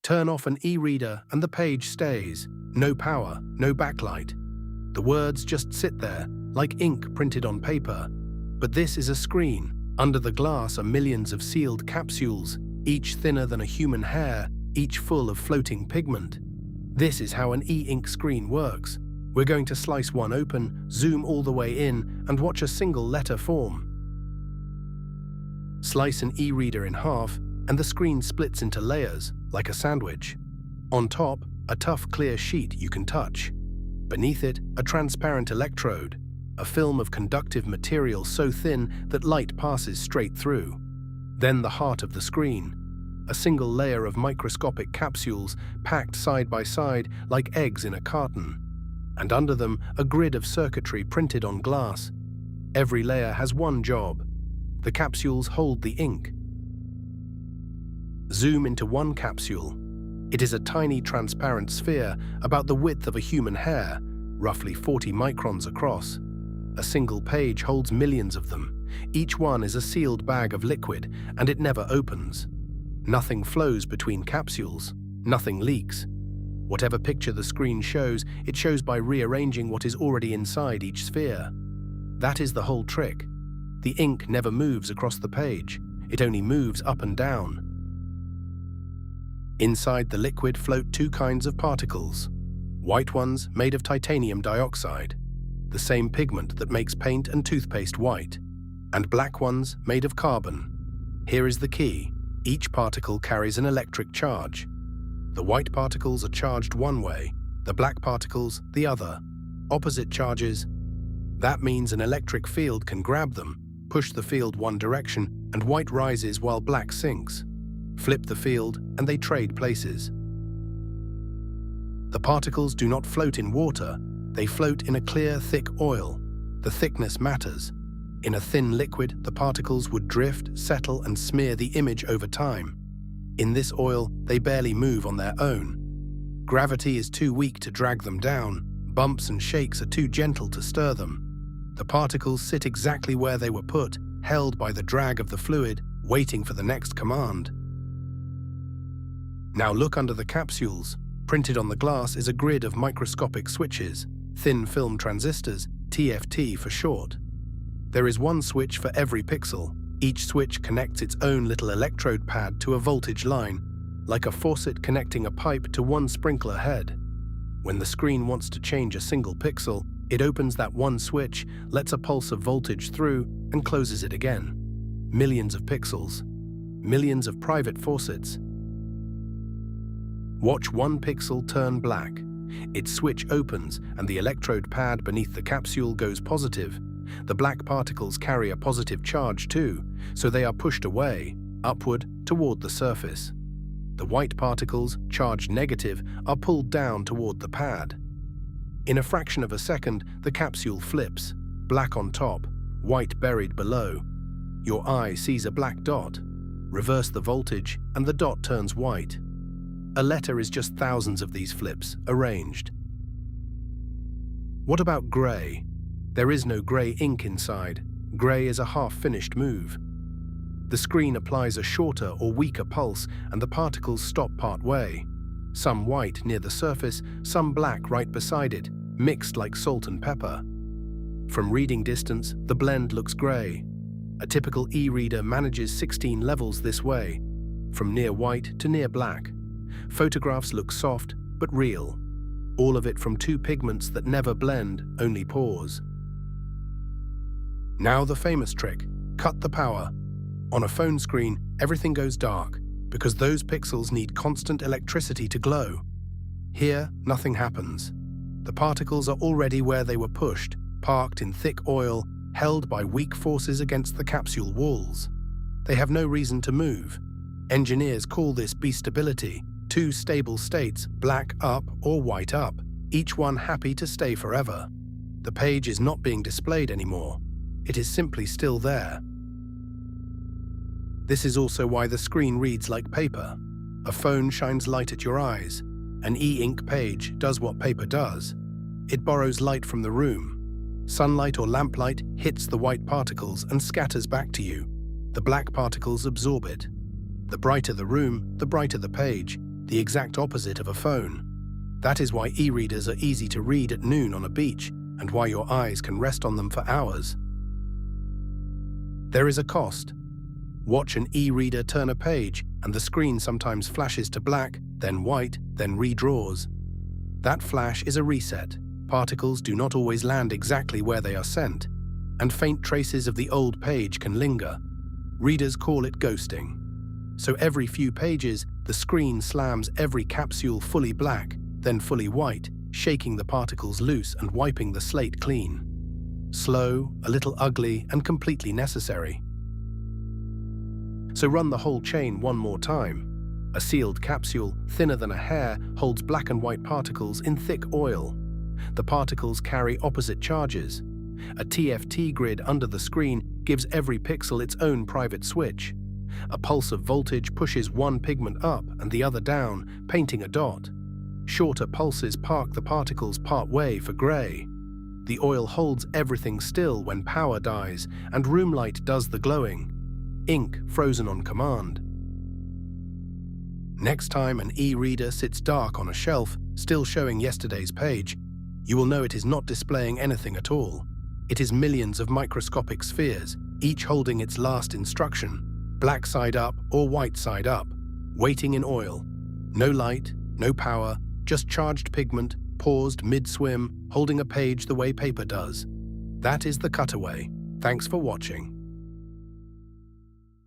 Turn off an e-reader and the page stays. No power, no backlight. The words just sit there, like ink printed on paper. But this is a screen. Under the glass are millions of sealed capsules, each thinner than a human hair, each full of floating pigment. This is how an EInk screen works. We're going to slice one open, zoom all the way in, and watch a single letter form. Slice an e-reader in half, and the screen splits into layers, like a sandwich. On top, a tough, clear sheet you can touch. Beneath it, a transparent electrode, a film of conductive material so thin that light passes straight through. Then the heart of the screen, a single layer of microscopic capsules packed side by side like eggs in a carton. And under them, a grid of circuitry printed on glass. Every layer has one job. The capsules hold the ink. Zoom into one capsule. It is a tiny transparent sphere about the width of a human hair, roughly 40 microns across. A single page holds millions of them. Each one is a sealed bag of liquid, and it never opens. Nothing flows between capsules. Nothing leaks. Whatever picture the screen shows, it shows by rearranging what is already inside each sphere. That is the whole trick. The ink never moves across the page. It only moves up and down. Inside the liquid float two kinds of particles. White ones made of titanium dioxide, the same pigment that makes paint and toothpaste white, and black ones made of carbon. Here is the key. Each particle carries an electric charge. The white particles are charged one way, the black particles the other. Opposite charges. That means an electric field can grab them, push the field one direction, and white rises while black sinks. Flip the field, and they trade places. The particles do not float in water. They float in a clear, thick oil. The thickness matters. In a thin liquid, the particles would drift, settle, and smear the image over time. In this oil, they barely move on their own. Gravity is too weak to drag them down. Bumps and shakes are too gentle to stir them. The particles sit exactly where they were put, held by the drag of the fluid, waiting for the next command. Now look under the capsules. Printed on the glass is a grid of microscopic switches, thin film transistors, TFT for short. There is one switch for every pixel. Each switch connects its own little electrode pad to a voltage line, like a faucet connecting a pipe to one sprinkler head. When the screen wants to change a single pixel, it opens that one switch, lets a pulse of voltage through, and closes it again. Millions of pixels. Millions of private faucets. Watch one pixel turn black. Its switch opens, and the electrode pad beneath the capsule goes positive. The black particles carry a positive charge too, so they are pushed away, upward, toward the surface. The white particles, charged negative, are pulled down toward the pad. In a fraction of a second, the capsule flips, black on top, white buried below. Your eye sees a black dot. Reverse the voltage, and the dot turns white. A letter is just thousands of these flips, arranged. What about gray? There is no gray ink inside. Gray is a half-finished move. The screen applies a shorter or weaker pulse, and the particles stop part way. Some white near the surface, some black right beside it, mixed like salt and pepper. From reading distance, the blend looks gray. A typical e-reader manages 16 levels this way, from near white to near black. Photographs look soft, but real. All of it from two pigments that never blend, only pause. Now the famous trick, cut the power. On a phone screen, everything goes dark, because those pixels need constant electricity to glow. Here, nothing happens. The particles are already where they were pushed, parked in thick oil, held by weak forces against the capsule walls. They have no reason to move. Engineers call this B-stability, two stable states, black up or white up, each one happy to stay forever. The page is not being displayed anymore. It is simply still there. This is also why the screen reads like paper. A phone shines light at your eyes. An e-ink page does what paper does. It borrows light from the room. Sunlight or lamplight hits the white particles and scatters back to you. The black particles absorb it. The brighter the room, the brighter the page. the exact opposite of a phone. That is why e-readers are easy to read at noon on a beach and why your eyes can rest on them for hours. There is a cost. Watch an e-reader turn a page and the screen sometimes flashes to black, then white, then redraws. That flash is a reset. Particles do not always land exactly where they are sent, and faint traces of the old page can linger. Readers call it ghosting. So every few pages, the screen slams every capsule fully black, then fully white, shaking the particles loose and wiping the slate clean. Slow, a little ugly, and completely necessary. So run the whole chain one more time. A sealed capsule, thinner than a hair, holds black and white particles in thick oil. The particles carry opposite charges. A TFT grid under the screen gives every pixel its own private switch. A pulse of voltage pushes one pigment up and the other down, painting a dot. Shorter pulses park the particles part way for gray. The oil holds everything still when power dies, and room light does the glowing. Ink frozen on command. Next time an e-reader sits dark on a shelf, still showing yesterday's page, you will know it is not displaying anything at all. It is millions of microscopic spheres, each holding its last instruction, black side up or white side up, waiting in oil. No light, no power, just charged pigment, paused mid-swim, holding a page the way paper does. That is the Cutaway. Thanks for watching.